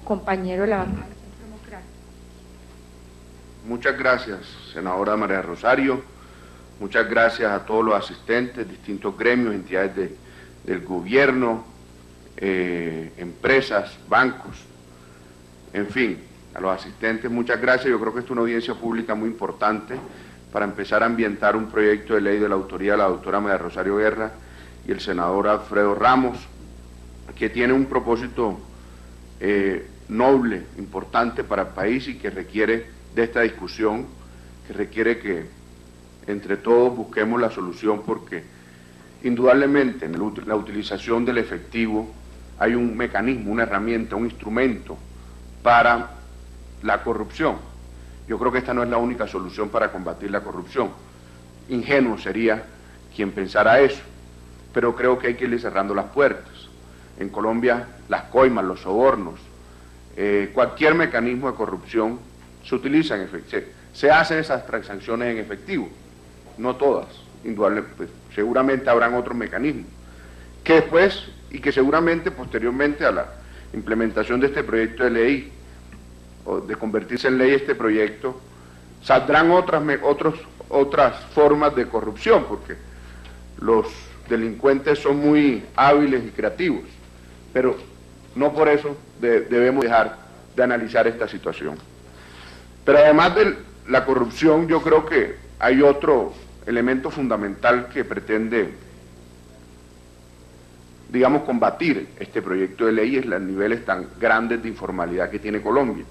compañero de la bancada del Centro Democrático. Muchas gracias, senadora María Rosario. Muchas gracias a todos los asistentes, distintos gremios, entidades del gobierno, empresas, bancos, en fin, a los asistentes, muchas gracias. Yo creo que esta es una audiencia pública muy importante para empezar a ambientar un proyecto de ley de la autoría de la doctora María Rosario Guerra y el senador Alfredo Ramos, que tiene un propósito noble, importante para el país y que requiere de esta discusión, que requiere que entre todos busquemos la solución, porque indudablemente en la utilización del efectivo hay un mecanismo, una herramienta, un instrumento para la corrupción. Yo creo que esta no es la única solución para combatir la corrupción. Ingenuo sería quien pensara eso, pero creo que hay que irle cerrando las puertas. En Colombia las coimas, los sobornos, cualquier mecanismo de corrupción se utiliza en efectivo, se hacen esas transacciones en efectivo, no todas, indudablemente, pues, seguramente habrán otros mecanismos, que después y que seguramente posteriormente a la implementación de este proyecto de ley, o de convertirse en ley este proyecto, saldrán otras formas de corrupción, porque los delincuentes son muy hábiles y creativos, pero no por eso debemos dejar de analizar esta situación. Pero además de la corrupción, yo creo que hay otro elemento fundamental que pretende, digamos, combatir este proyecto de ley, es los niveles tan grandes de informalidad que tiene Colombia.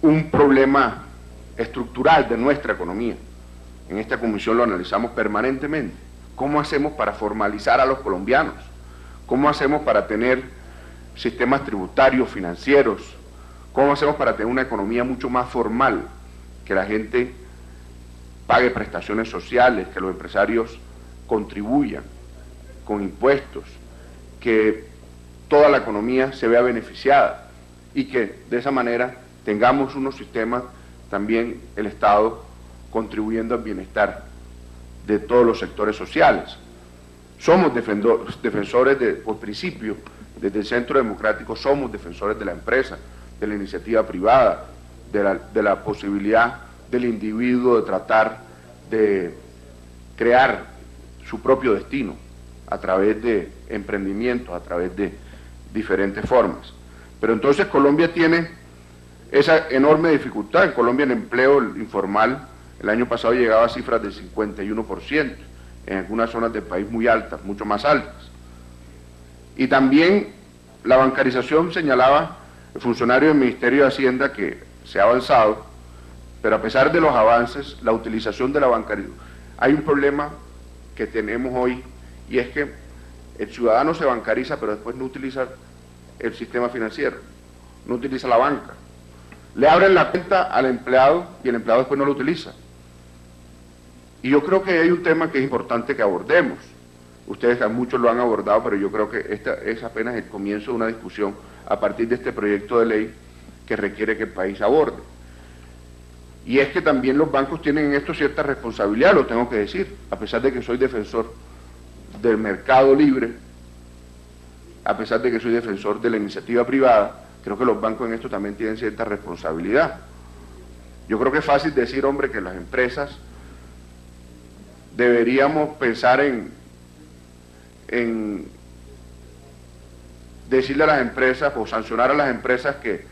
Un problema estructural de nuestra economía. En esta comisión lo analizamos permanentemente. ¿Cómo hacemos para formalizar a los colombianos? ¿Cómo hacemos para tener sistemas tributarios, financieros? ¿Cómo hacemos para tener una economía mucho más formal? Que la gente pague prestaciones sociales, que los empresarios contribuyan con impuestos, que toda la economía se vea beneficiada y que de esa manera tengamos unos sistemas, también el Estado contribuyendo al bienestar de todos los sectores sociales. Somos defensores por principio, desde el Centro Democrático somos defensores de la empresa, de la iniciativa privada, de la posibilidad del individuo de tratar de crear su propio destino a través de emprendimientos, a través de diferentes formas. Pero entonces Colombia tiene esa enorme dificultad. En Colombia el empleo informal el año pasado llegaba a cifras del 51%, en algunas zonas del país muy altas, mucho más altas. Y también la bancarización, señalaba el funcionario del Ministerio de Hacienda, que se ha avanzado, pero a pesar de los avances, la utilización de la bancarización, hay un problema que tenemos hoy, y es que el ciudadano se bancariza, pero después no utiliza el sistema financiero, no utiliza la banca. Le abren la cuenta al empleado y el empleado después no lo utiliza. Y yo creo que hay un tema que es importante que abordemos. Ustedes muchos lo han abordado, pero yo creo que esta es apenas el comienzo de una discusión a partir de este proyecto de ley que requiere que el país aborde. Y es que también los bancos tienen en esto cierta responsabilidad, lo tengo que decir, a pesar de que soy defensor del mercado libre, a pesar de que soy defensor de la iniciativa privada, creo que los bancos en esto también tienen cierta responsabilidad. Yo creo que es fácil decir, hombre, que las empresas deberíamos pensar en decirle a las empresas o sancionar a las empresas que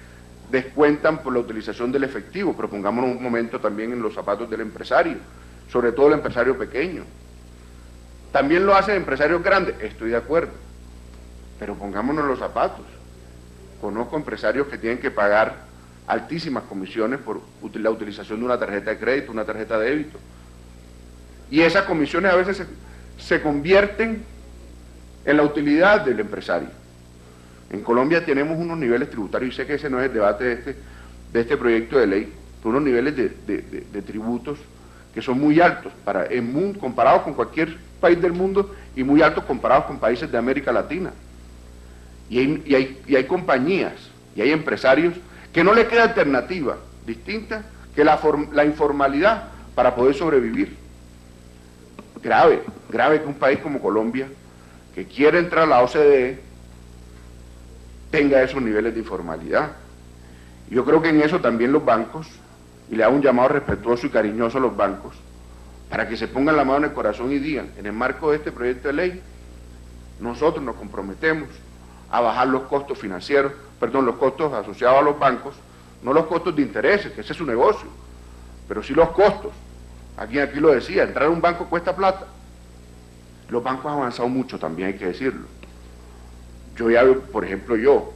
descuentan por la utilización del efectivo, pero pongámonos un momento también en los zapatos del empresario, sobre todo el empresario pequeño. También lo hacen empresarios grandes, estoy de acuerdo, pero pongámonos en los zapatos. Conozco empresarios que tienen que pagar altísimas comisiones por la utilización de una tarjeta de crédito, una tarjeta de débito. Y esas comisiones a veces se convierten en la utilidad del empresario. En Colombia tenemos unos niveles tributarios, y sé que ese no es el debate de este proyecto de ley, pero unos niveles de tributos que son muy altos comparados con cualquier país del mundo y muy altos comparados con países de América Latina. Y hay compañías y hay empresarios que no les queda alternativa distinta que la informalidad para poder sobrevivir. Grave que un país como Colombia, que quiere entrar a la OCDE, tenga esos niveles de informalidad. Yo creo que en eso también los bancos, y le hago un llamado respetuoso y cariñoso a los bancos, para que se pongan la mano en el corazón y digan, en el marco de este proyecto de ley, nosotros nos comprometemos a bajar los costos financieros, perdón, los costos asociados a los bancos, no los costos de intereses, que ese es su negocio, pero sí los costos. Aquí lo decía, entrar a un banco cuesta plata. Los bancos han avanzado mucho también, hay que decirlo. Yo ya, por ejemplo, yo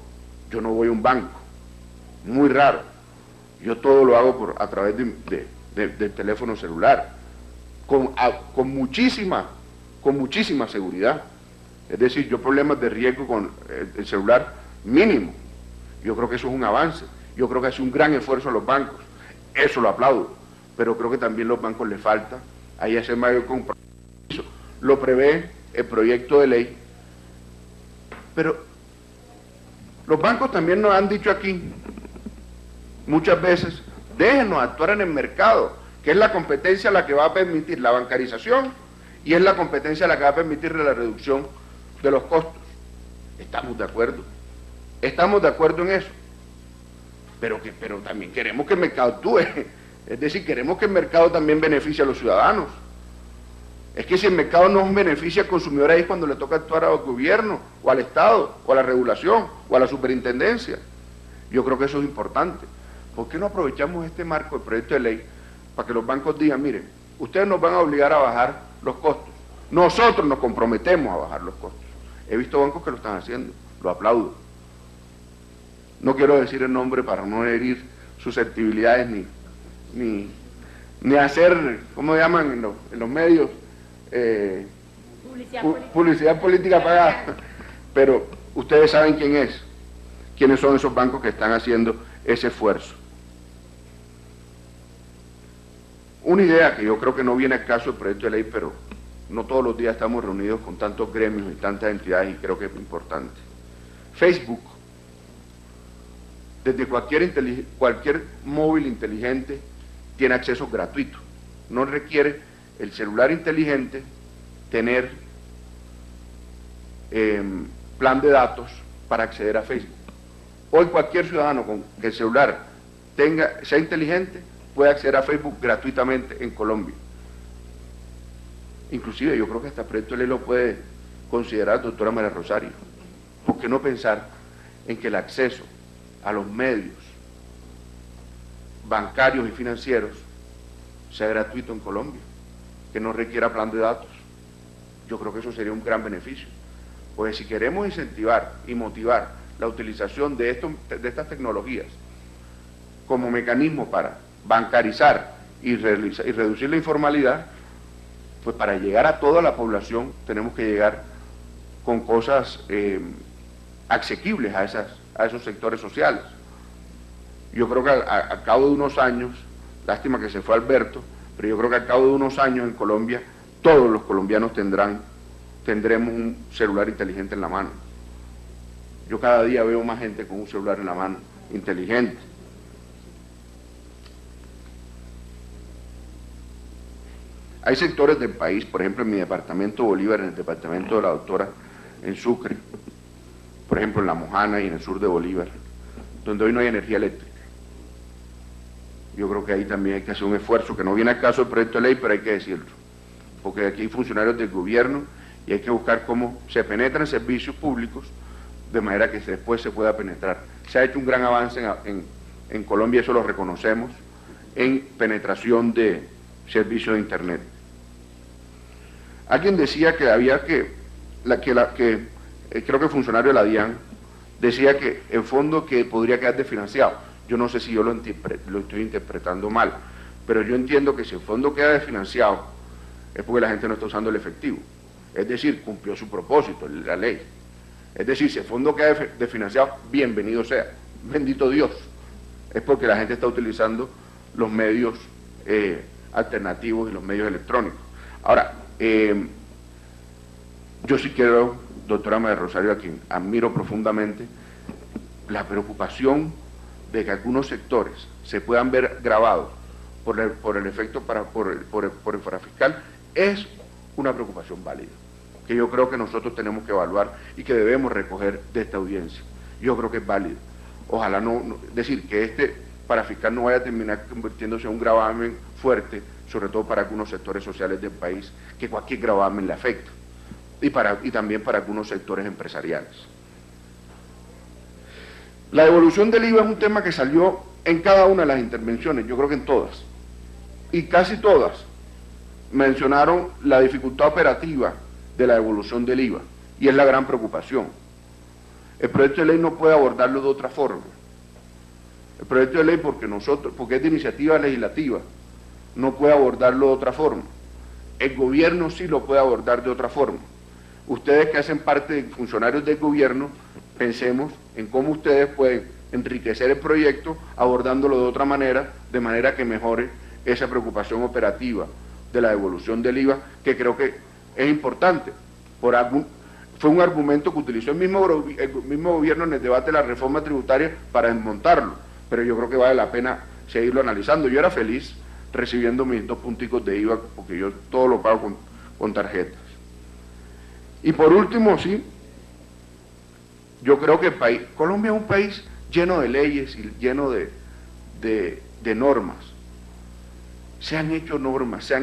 no voy a un banco, muy raro. Yo todo lo hago a través del teléfono celular, con muchísima seguridad. Es decir, yo problemas de riesgo con el celular mínimo. Yo creo que eso es un avance. Yo creo que hace un gran esfuerzo a los bancos. Eso lo aplaudo. Pero creo que también a los bancos les falta ahí hacer mayor compromiso. Lo prevé el proyecto de ley. Pero los bancos también nos han dicho aquí muchas veces, déjenos actuar en el mercado, que es la competencia la que va a permitir la bancarización y es la competencia la que va a permitir la reducción de los costos. Estamos de acuerdo en eso, pero también queremos que el mercado actúe, es decir, queremos que el mercado también beneficie a los ciudadanos. Es que si el mercado no beneficia al consumidor, ahí es cuando le toca actuar al gobierno, o al Estado, o a la regulación, o a la superintendencia. Yo creo que eso es importante. ¿Por qué no aprovechamos este marco del proyecto de ley para que los bancos digan, miren, ustedes nos van a obligar a bajar los costos, nosotros nos comprometemos a bajar los costos? He visto bancos que lo están haciendo, lo aplaudo. No quiero decir el nombre para no herir susceptibilidades ni hacer, ¿cómo llaman en los medios? Publicidad política pagada. Pero ustedes saben quiénes son esos bancos que están haciendo ese esfuerzo. Una idea que yo creo que no viene al caso del proyecto de ley, pero no todos los días estamos reunidos con tantos gremios y tantas entidades y creo que es importante. Facebook, desde cualquier móvil inteligente, tiene acceso gratuito. No requiere el celular inteligente tener plan de datos para acceder a Facebook. Hoy cualquier ciudadano con que el celular sea inteligente puede acceder a Facebook gratuitamente en Colombia. Inclusive yo creo que hasta el proyecto de ley lo puede considerar, doctora María Rosario. ¿Por qué no pensar en que el acceso a los medios bancarios y financieros sea gratuito en Colombia, que no requiera plan de datos? Yo creo que eso sería un gran beneficio. Pues si queremos incentivar y motivar la utilización de estas tecnologías como mecanismo para bancarizar y reducir la informalidad, pues para llegar a toda la población tenemos que llegar con cosas asequibles a esos sectores sociales. Yo creo que al cabo de unos años, lástima que se fue Alberto, pero yo creo que al cabo de unos años en Colombia, todos los colombianos tendremos un celular inteligente en la mano. Yo cada día veo más gente con un celular en la mano, inteligente. Hay sectores del país, por ejemplo en mi departamento Bolívar, en el departamento de la doctora, en Sucre, por ejemplo en La Mojana y en el sur de Bolívar, donde hoy no hay energía eléctrica. Yo creo que ahí también hay que hacer un esfuerzo, que no viene al caso del proyecto de ley, pero hay que decirlo, porque aquí hay funcionarios del gobierno y hay que buscar cómo se penetran servicios públicos de manera que después se pueda penetrar. Se ha hecho un gran avance en Colombia, eso lo reconocemos, en penetración de servicios de Internet. Alguien decía que había creo que el funcionario de la DIAN decía que el fondo que podría quedar desfinanciado. Yo no sé si yo lo estoy interpretando mal, pero yo entiendo que si el fondo queda desfinanciado es porque la gente no está usando el efectivo. Es decir, cumplió su propósito, la ley. Es decir, si el fondo queda desfinanciado, bienvenido sea, bendito Dios. Es porque la gente está utilizando los medios alternativos y los medios electrónicos. Ahora, yo sí quiero, doctora María Rosario, a quien admiro profundamente, la preocupación de que algunos sectores se puedan ver grabados por el efecto por el parafiscal es una preocupación válida, que yo creo que nosotros tenemos que evaluar y que debemos recoger de esta audiencia. Yo creo que es válido. ojalá decir que este parafiscal no vaya a terminar convirtiéndose en un gravamen fuerte, sobre todo para algunos sectores sociales del país, que cualquier gravamen le afecta, y también para algunos sectores empresariales. La devolución del IVA es un tema que salió en cada una de las intervenciones, yo creo que en todas, y casi todas mencionaron la dificultad operativa de la devolución del IVA, y es la gran preocupación. El proyecto de ley no puede abordarlo de otra forma. El proyecto de ley, porque es de iniciativa legislativa, no puede abordarlo de otra forma. El gobierno sí lo puede abordar de otra forma. Ustedes que hacen parte de funcionarios del gobierno, pensemos en cómo ustedes pueden enriquecer el proyecto abordándolo de otra manera, de manera que mejore esa preocupación operativa de la devolución del IVA, que creo que es importante. Fue un argumento que utilizó el mismo gobierno en el debate de la reforma tributaria para desmontarlo, pero yo creo que vale la pena seguirlo analizando. Yo era feliz recibiendo mis 2 punticos de IVA, porque yo todo lo pago con tarjetas. Y por último, sí, yo creo que Colombia es un país lleno de leyes y lleno de normas. Se han hecho normas,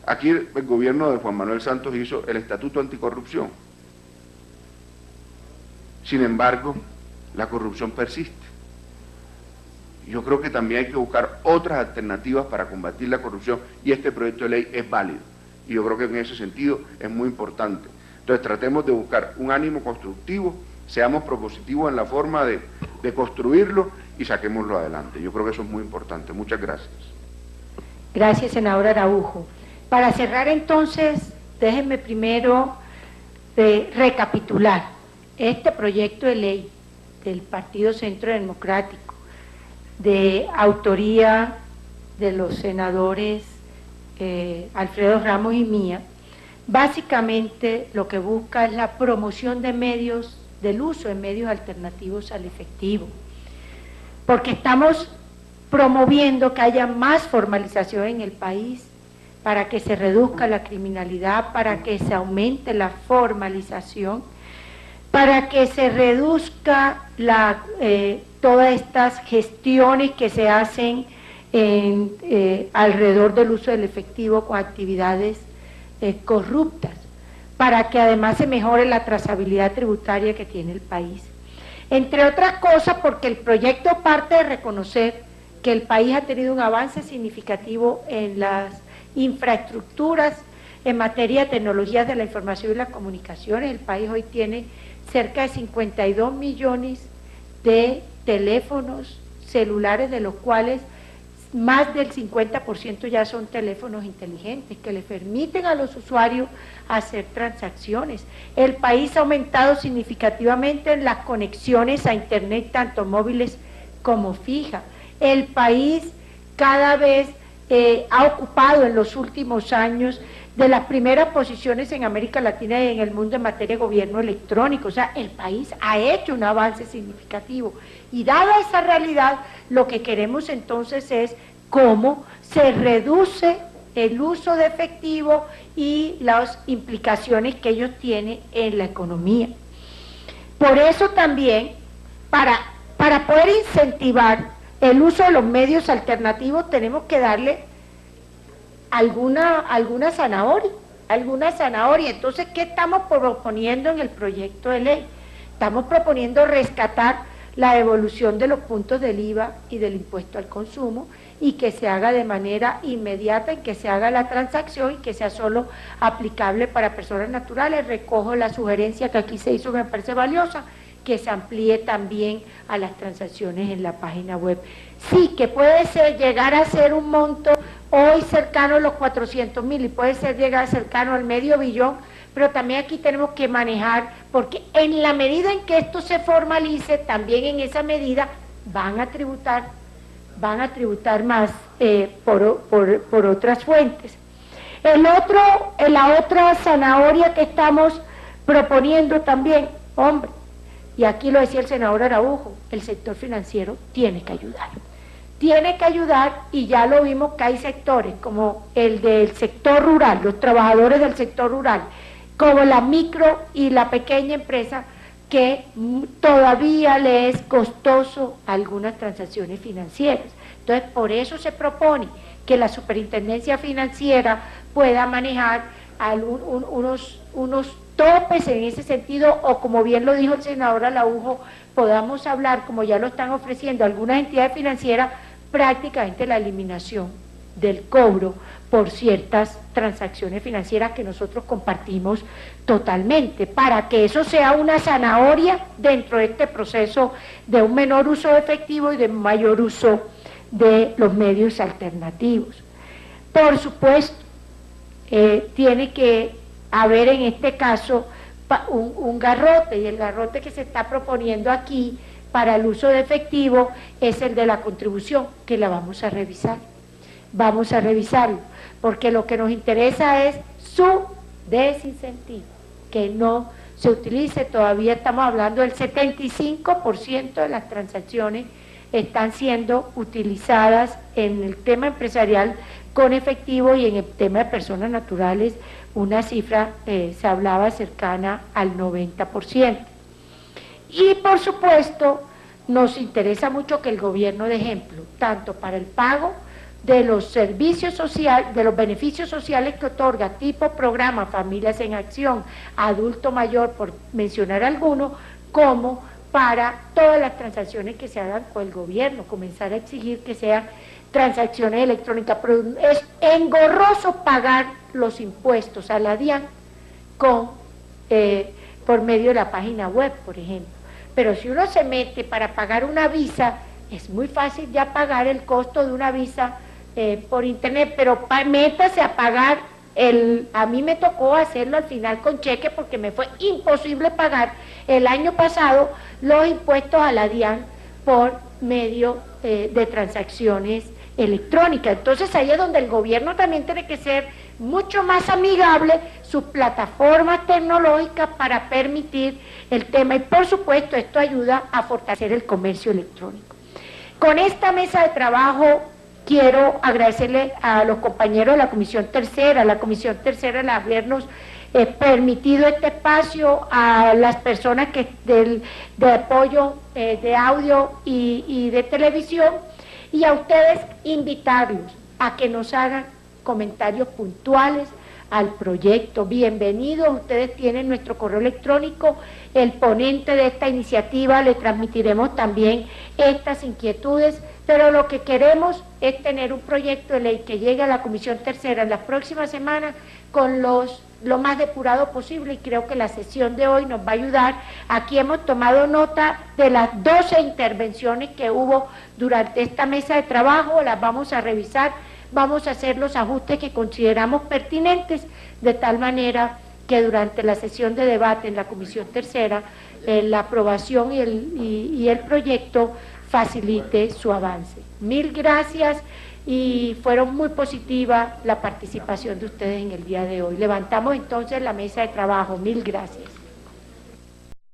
aquí el gobierno de Juan Manuel Santos hizo el Estatuto Anticorrupción. Sin embargo, la corrupción persiste. Yo creo que también hay que buscar otras alternativas para combatir la corrupción, y este proyecto de ley es válido, y yo creo que en ese sentido es muy importante. Entonces tratemos de buscar un ánimo constructivo, seamos propositivos en la forma de construirlo y saquémoslo adelante. Yo creo que eso es muy importante. Muchas gracias. Gracias, senador Araujo. Para cerrar entonces, déjenme primero recapitular. Este proyecto de ley del Partido Centro Democrático, de autoría de los senadores Alfredo Ramos y mía, básicamente lo que busca es la promoción de medios, del uso de medios alternativos al efectivo, porque estamos promoviendo que haya más formalización en el país, para que se reduzca la criminalidad, para que se aumente la formalización, para que se reduzca todas estas gestiones que se hacen alrededor del uso del efectivo con actividades corruptas, para que además se mejore la trazabilidad tributaria que tiene el país. Entre otras cosas, porque el proyecto parte de reconocer que el país ha tenido un avance significativo en las infraestructuras en materia de tecnologías de la información y las comunicaciones. El país hoy tiene cerca de 52 millones de teléfonos celulares, de los cuales más del 50% ya son teléfonos inteligentes que le permiten a los usuarios hacer transacciones. El país ha aumentado significativamente en las conexiones a internet, tanto móviles como fijas. El país cada vez ha ocupado en los últimos años de las primeras posiciones en América Latina y en el mundo en materia de gobierno electrónico. O sea, el país ha hecho un avance significativo, y dada esa realidad, lo que queremos entonces es cómo se reduce el uso de efectivo y las implicaciones que ellos tienen en la economía. Por eso también, para poder incentivar el uso de los medios alternativos, tenemos que darle alguna zanahoria. Entonces, ¿qué estamos proponiendo en el proyecto de ley? Estamos proponiendo rescatar la devolución de los puntos del IVA y del impuesto al consumo, y que se haga de manera inmediata, en que se haga la transacción y que sea solo aplicable para personas naturales. Recojo la sugerencia que aquí se hizo, que me parece valiosa, que se amplíe también a las transacciones en la página web. Sí, que puede llegar a ser un monto hoy cercano a los 400.000 y puede llegar cercano al $500 millones, pero también aquí tenemos que manejar, porque en la medida en que esto se formalice, también en esa medida van a tributar más por otras fuentes. La otra zanahoria que estamos proponiendo también, hombre, y aquí lo decía el senador Araujo, el sector financiero tiene que ayudar, y ya lo vimos que hay sectores como el del sector rural, los trabajadores del sector rural, como la micro y la pequeña empresa, que todavía le es costoso algunas transacciones financieras. Entonces, por eso se propone que la Superintendencia Financiera pueda manejar unos topes en ese sentido, o como bien lo dijo el senador Araujo, podamos hablar, como ya lo están ofreciendo algunas entidades financieras, prácticamente la eliminación del cobro por ciertas transacciones financieras que nosotros compartimos totalmente, para que eso sea una zanahoria dentro de este proceso de un menor uso de efectivo y de mayor uso de los medios alternativos. Por supuesto, tiene que haber en este caso un garrote, y el garrote que se está proponiendo aquí para el uso de efectivo es el de la contribución, que la vamos a revisar. Vamos a revisarlo, porque lo que nos interesa es su desincentivo, que no se utilice. Todavía estamos hablando del 75% de las transacciones están siendo utilizadas en el tema empresarial con efectivo, y en el tema de personas naturales una cifra se hablaba cercana al 90%. Y por supuesto nos interesa mucho que el gobierno dé ejemplo, tanto para el pago de los servicios sociales, de los beneficios sociales que otorga, tipo programa Familias en Acción, Adulto Mayor, por mencionar algunos, como para todas las transacciones que se hagan con el gobierno, comenzar a exigir que sean transacciones electrónicas. Pero es engorroso pagar los impuestos a la DIAN por medio de la página web, por ejemplo. Pero si uno se mete para pagar una visa, es muy fácil ya pagar el costo de una visa por internet, pero métase a pagar a mí me tocó hacerlo al final con cheque, porque me fue imposible pagar el año pasado los impuestos a la DIAN por medio de transacciones electrónicas. Entonces ahí es donde el gobierno también tiene que ser mucho más amigable, sus plataformas tecnológicas, para permitir el tema, y por supuesto esto ayuda a fortalecer el comercio electrónico. Con esta mesa de trabajo quiero agradecerle a los compañeros de la Comisión Tercera, el habernos permitido este espacio, a las personas de apoyo de audio y de televisión, y a ustedes invitarlos a que nos hagan comentarios puntuales al proyecto. Bienvenidos, ustedes tienen nuestro correo electrónico, el ponente de esta iniciativa le transmitiremos también estas inquietudes, pero lo que queremos es tener un proyecto de ley que llegue a la Comisión Tercera en las próximas semanas con lo más depurado posible, y creo que la sesión de hoy nos va a ayudar. Aquí hemos tomado nota de las 12 intervenciones que hubo durante esta mesa de trabajo, las vamos a revisar, vamos a hacer los ajustes que consideramos pertinentes, de tal manera que durante la sesión de debate en la Comisión Tercera, la aprobación y el proyecto facilite su avance. Mil gracias, y fueron muy positiva la participación de ustedes en el día de hoy. Levantamos entonces la mesa de trabajo. Mil gracias.